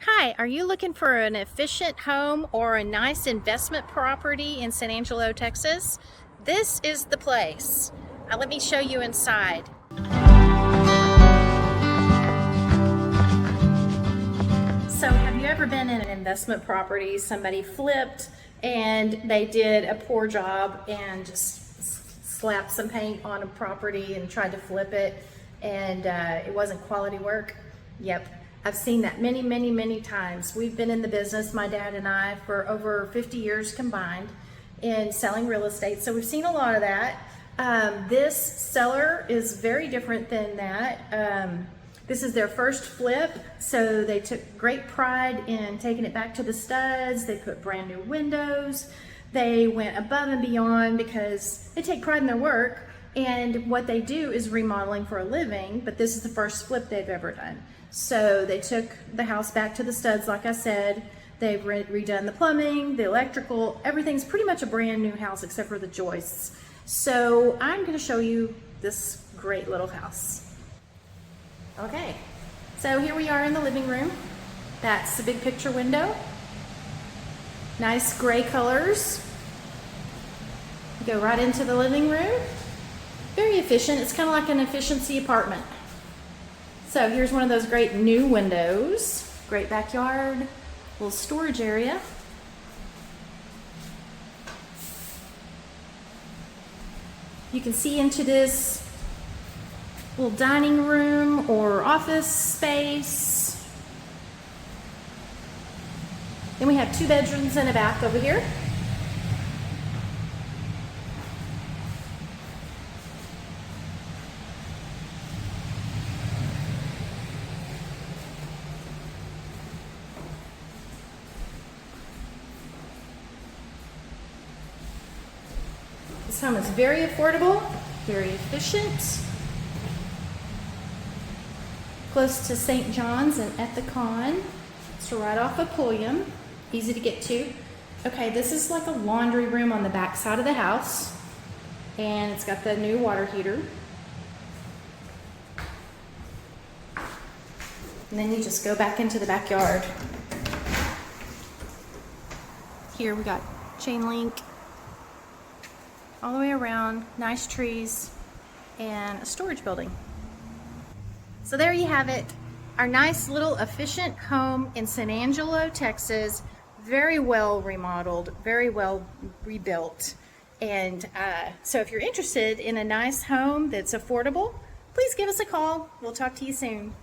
Hi, are you looking for an efficient home or a nice investment property in San Angelo, Texas? This is the place. Let me show you inside. So have you ever been in an investment property, somebody flipped and they did a poor job and just slapped some paint on a property and tried to flip it and it wasn't quality work? Yep. I've seen that many times. We've been in the business, my dad and I, for over 50 years combined in selling real estate. So we've seen a lot of that. This seller is very different than that. This is their first flip, so they took great pride in taking it back to the studs. They put brand new windows. They went above and beyond because they take pride in their work, and what they do is remodeling for a living, but this is the first flip they've ever done. So they took the house back to the studs, like I said. They've redone the plumbing, the electrical, everything's pretty much a brand new house except for the joists. So I'm gonna show you this great little house. Okay, so here we are in the living room. That's the big picture window. Nice gray colors. Go right into the living room. Very efficient. It's kind of like an efficiency apartment. So here's one of those great new windows. Great backyard, little storage area. You can see into this little dining room or office space. Then we have 2 bedrooms and a bath over here. This home is very affordable, very efficient. Close to St. John's and Ethicon. It's right off of Pulliam, easy to get to. Okay, this is like a laundry room on the back side of the house, and it's got the new water heater. And then you just go back into the backyard. Here we got chain link all the way around, nice trees, and a storage building. So there you have it, our nice little efficient home in San Angelo, Texas. Very well remodeled, very well rebuilt. And so if you're interested in a nice home that's affordable, please give us a call. We'll talk to you soon.